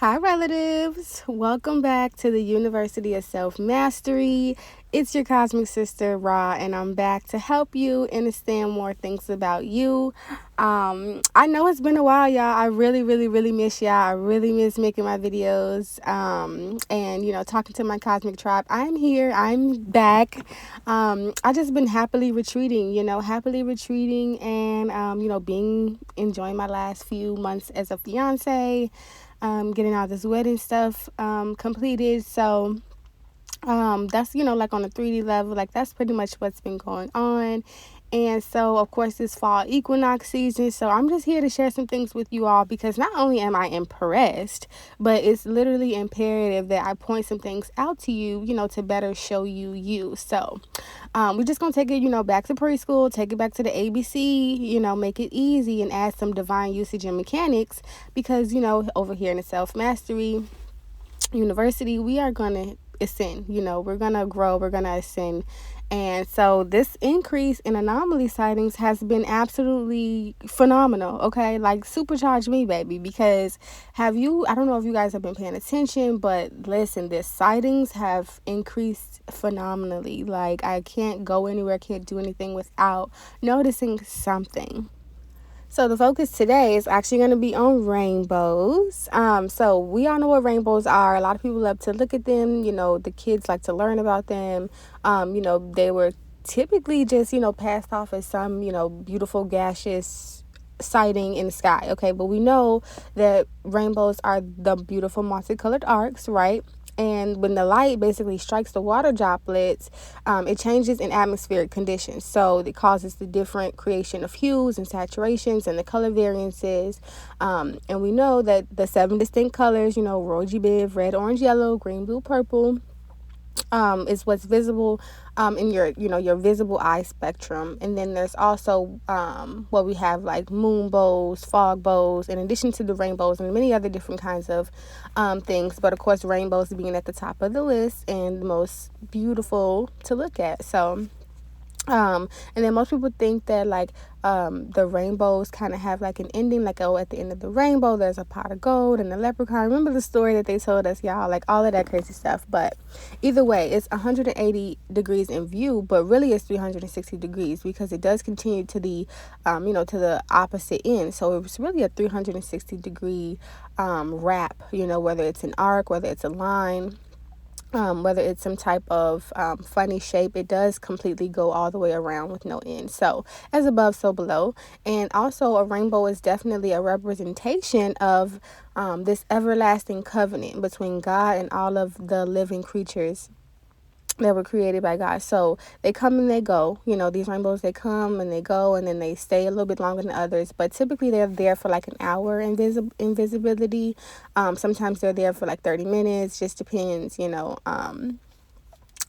Hi, relatives. Welcome back to the University of Self Mastery. It's your cosmic sister, Ra, and I'm back to help you understand more things about you. I know it's been a while, y'all. I really miss y'all. I really miss making my videos and, talking to my cosmic tribe. I'm here. I'm back. I just been happily retreating, and, enjoying my last few months as a fiance, getting all this wedding stuff completed. So that's like on a 3D level, like that's pretty much what's been going on. And so of course this fall equinox season, so I'm just here to share some things with you all, because not only am I impressed, but it's literally imperative that I point some things out to you, to better show you. So we're just gonna take it, back to preschool, take it back to the ABC, make it easy and add some divine usage and mechanics, because over here in the Self Mastery University, we are gonna ascend. We're gonna grow, we're gonna ascend. And so this increase in anomaly sightings has been absolutely phenomenal. Okay, like supercharge me, baby, because I don't know if you guys have been paying attention, but listen, the sightings have increased phenomenally. Like, I can't go anywhere, can't do anything without noticing something. So the focus today is actually going to be on rainbows. So we all know what rainbows are. A lot of people love to look at them. The kids like to learn about them. They were typically just, passed off as some, beautiful gaseous sighting in the sky. Okay, but we know that rainbows are the beautiful multicolored arcs, right? And when the light basically strikes the water droplets, it changes in atmospheric conditions. So it causes the different creation of hues and saturations and the color variances. And we know that the 7 distinct colors, rosy biv, red, orange, yellow, green, blue, purple, is what's visible in your visible eye spectrum. And then there's also what we have, like moon bows, fog bows, in addition to the rainbows and many other different kinds of things. But of course, rainbows being at the top of the list and the most beautiful to look at. So and then most people think that the rainbows kind of have like an ending, like, oh, at the end of the rainbow there's a pot of gold and a leprechaun. Remember the story that they told us, y'all? Like all of that crazy stuff. But either way, it's 180 degrees in view, but really it's 360 degrees, because it does continue to the to the opposite end. So it's really a 360 degree wrap, whether it's an arc, whether it's a line, whether it's some type of funny shape. It does completely go all the way around with no end. So as above, so below. And also a rainbow is definitely a representation of this everlasting covenant between God and all of the living creatures that were created by God. So they come and they go. These rainbows, they come and they go, and then they stay a little bit longer than others. But typically they're there for like an hour invisibility. Sometimes they're there for like 30 minutes. Just depends,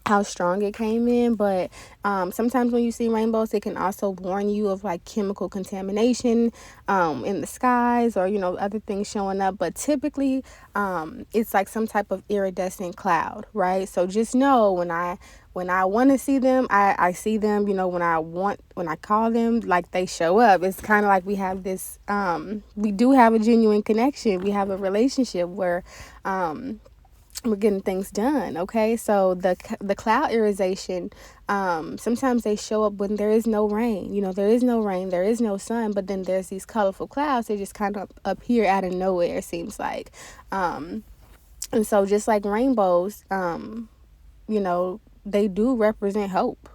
how strong it came in. But sometimes when you see rainbows, it can also warn you of like chemical contamination in the skies, or other things showing up. But typically it's like some type of iridescent cloud, right? So just know, when I want to see them, I see them. When I call them, like, they show up. It's kind of like we have this we do have a genuine connection. We have a relationship where we're getting things done. Okay, so the cloud iridization, sometimes they show up when there is no rain. There is no rain, there is no sun, but then there's these colorful clouds. They just kind of appear out of nowhere, it seems like. And so just like rainbows, they do represent hope.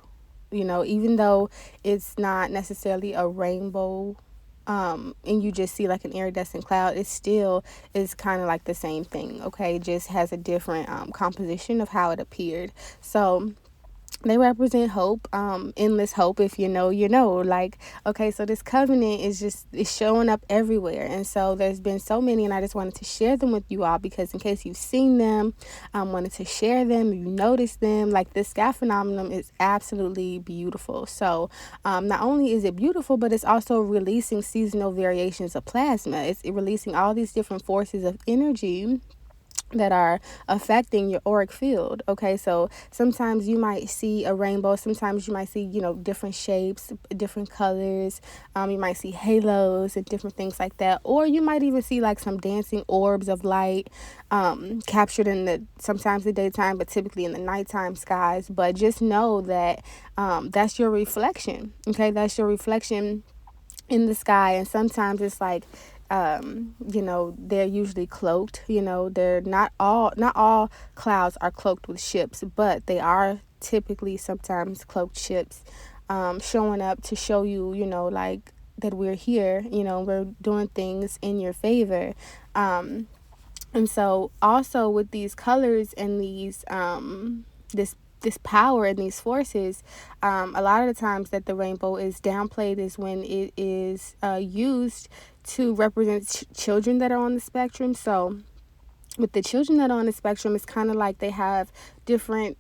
Even though it's not necessarily a rainbow, and you just see like an iridescent cloud, it still is kind of like the same thing. Okay, it just has a different composition of how it appeared. So they represent hope, endless hope. If you know, like, okay, so this covenant is showing up everywhere. And so there's been so many, and I just wanted to share them with you all, because in case you've seen them, I wanted to share them, you noticed them. Like, this sky phenomenon is absolutely beautiful. So not only is it beautiful, but it's also releasing seasonal variations of plasma. It's releasing all these different forces of energy that are affecting your auric field. Okay, so sometimes you might see a rainbow, sometimes you might see, different shapes, different colors. You might see halos and different things like that, or you might even see like some dancing orbs of light, captured in the sometimes the daytime, but typically in the nighttime skies. But just know that that's your reflection. Okay, that's your reflection in the sky. And sometimes it's like, they're usually cloaked. They're not all clouds are cloaked with ships, but they are typically sometimes cloaked ships, showing up to show you, like that we're here, we're doing things in your favor. And so also with these colors and these this power and these forces, a lot of the times that the rainbow is downplayed is when it is used to represent children that are on the spectrum. So with the children that are on the spectrum, it's kind of like they have different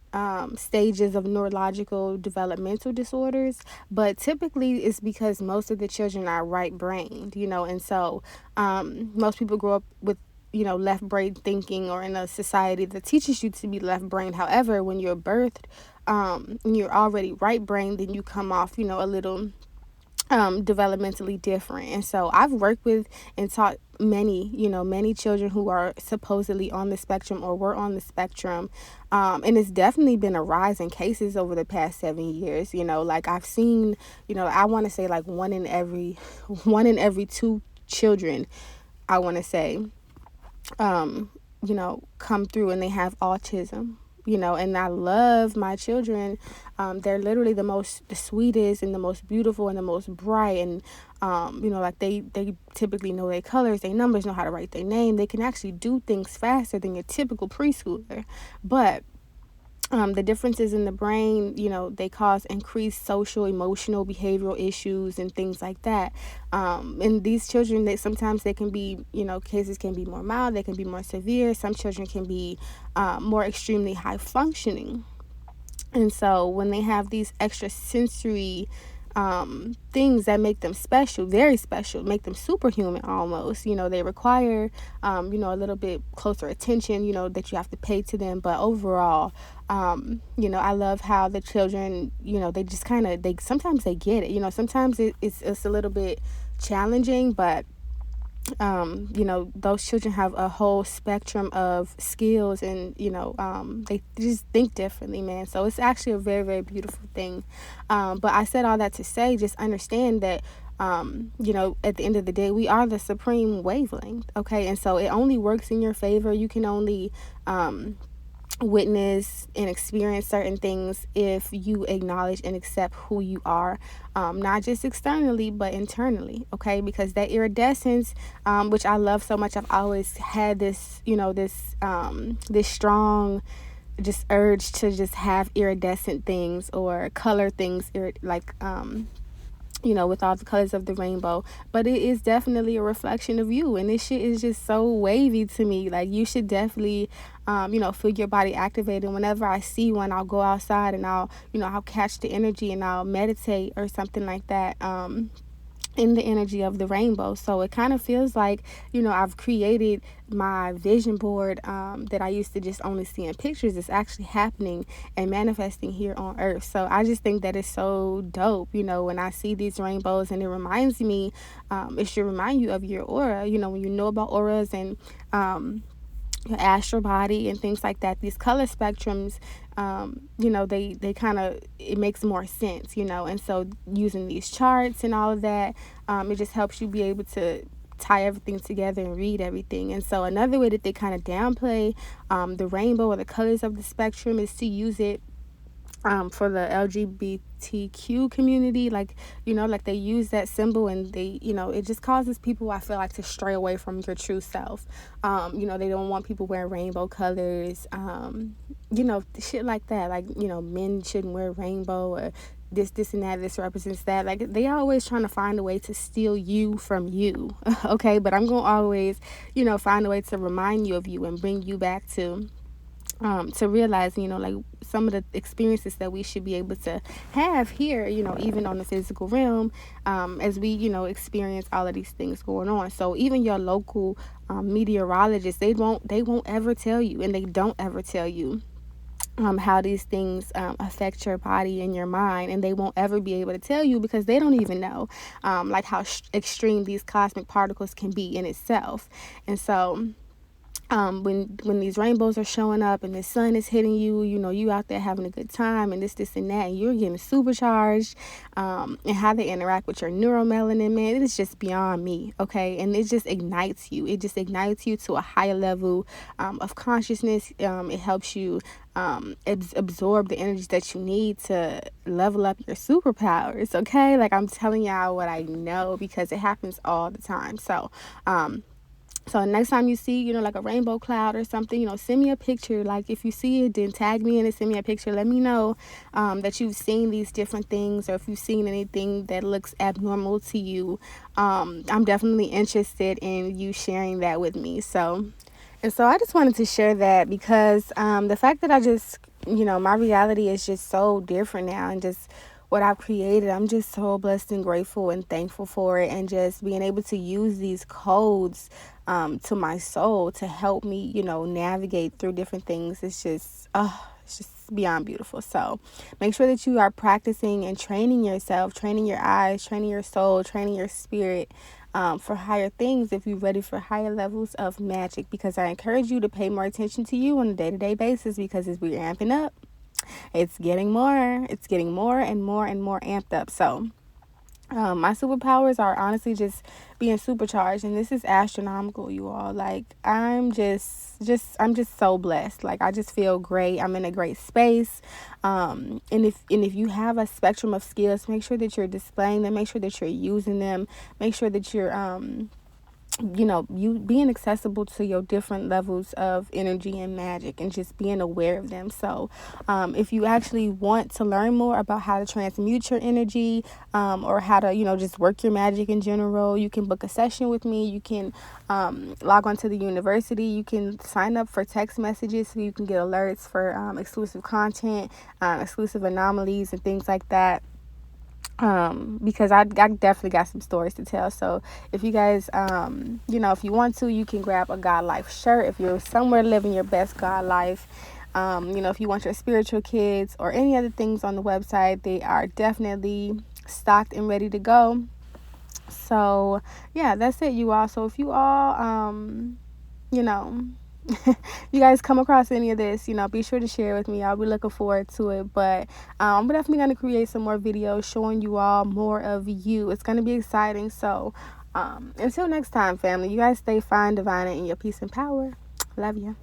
stages of neurological developmental disorders, but typically it's because most of the children are right brained, and so most people grow up with left brain thinking, or in a society that teaches you to be left brained. However, when you're birthed, and you're already right brained, then you come off a little developmentally different. And so I've worked with and taught many children who are supposedly on the spectrum or were on the spectrum. And it's definitely been a rise in cases over the past 7 years. Like I've seen, I want to say like one in every two children, I want to say, come through and they have autism. And I love my children. They're literally the sweetest and the most beautiful and the most bright. And, like they typically know their colors, their numbers, know how to write their name. They can actually do things faster than your typical preschooler. But the differences in the brain, they cause increased social, emotional, behavioral issues and things like that. And these children, sometimes they can be, cases can be more mild, they can be more severe. Some children can be more extremely high functioning. And so when they have these extra sensory things that make them special, very special, make them superhuman almost, they require, a little bit closer attention, that you have to pay to them. But overall, I love how the children, they just sometimes they get it, sometimes it's a little bit challenging, but those children have a whole spectrum of skills, and they just think differently, man. So it's actually a very, very beautiful thing. But I said all that to say, just understand that at the end of the day, we are the supreme wavelength. Okay, and so it only works in your favor. You can only witness and experience certain things if you acknowledge and accept who you are, not just externally but internally. Okay, because that iridescence, which I love so much, I've always had this this strong just urge to just have iridescent things or color things, with all the colors of the rainbow. But it is definitely a reflection of you. And this shit is just so wavy to me. Like, you should definitely, feel your body activated. Whenever I see one, I'll go outside and I'll catch the energy and I'll meditate or something like that. In the energy of the rainbow. So it kind of feels like, I've created my vision board that I used to just only see in pictures. It's actually happening and manifesting here on earth. So I just think that it's so dope, when I see these rainbows, and it reminds me, it should remind you of your aura, when you know about auras and your astral body and things like that. These color spectrums, they kind of, it makes more sense, and so using these charts and all of that, it just helps you be able to tie everything together and read everything. And so another way that they kind of downplay the rainbow or the colors of the spectrum is to use it for the LGBTQ community. Like they use that symbol, and they, it just causes people, I feel like, to stray away from your true self. They don't want people wearing rainbow colors, shit like that. Like, men shouldn't wear rainbow, or this and that, this represents that. Like, they always trying to find a way to steal you from you. Okay, but I'm gonna always, find a way to remind you of you and bring you back to to realize, like some of the experiences that we should be able to have here, even on the physical realm, as we, experience all of these things going on. So even your local meteorologist, they won't ever tell you, and they don't ever tell you how these things affect your body and your mind, and they won't ever be able to tell you because they don't even know like how extreme these cosmic particles can be in itself. And so when these rainbows are showing up and the sun is hitting you, you out there having a good time and this and that, and you're getting supercharged, and how they interact with your neuromelanin, man, it is just beyond me, okay? And it just ignites you. It just ignites you to a higher level of consciousness. It helps you absorb the energies that you need to level up your superpowers, okay? Like, I'm telling y'all what I know because it happens all the time. So next time you see, like a rainbow cloud or something, send me a picture. Like, if you see it, then tag me in and send me a picture. Let me know that you've seen these different things, or if you've seen anything that looks abnormal to you. I'm definitely interested in you sharing that with me. So I just wanted to share that because the fact that I just, my reality is just so different now, and just what I've created, I'm just so blessed and grateful and thankful for it. And just being able to use these codes to my soul to help me, navigate through different things. It's just beyond beautiful. So make sure that you are practicing and training yourself, training your eyes, training your soul, training your spirit for higher things if you're ready for higher levels of magic. Because I encourage you to pay more attention to you on a day-to-day basis, because as we're amping up, it's getting more and more and more amped up. So my superpowers are honestly just being supercharged, and this is astronomical, you all. Like, I'm just so blessed. Like, I just feel great. I'm in a great space. And if you have a spectrum of skills, make sure that you're displaying them. Make sure that you're using them. Make sure that you're you being accessible to your different levels of energy and magic, and just being aware of them. So if you actually want to learn more about how to transmute your energy, or how to just work your magic in general, you can book a session with me. You can log on to the university. You can sign up for text messages so you can get alerts for exclusive content, exclusive anomalies, and things like that. Because I definitely got some stories to tell. So if you guys, if you want to, you can grab a God Life shirt if you're somewhere living your best God life. If you want your spiritual kids or any other things on the website, they are definitely stocked and ready to go. So yeah, that's it, you all. So if you all, you know, you guys come across any of this, be sure to share with me. I'll be looking forward to it. But we're definitely going to create some more videos showing you all more of you. It's going to be exciting. So until next time, family, you guys stay fine, divine, and in your peace and power. Love you.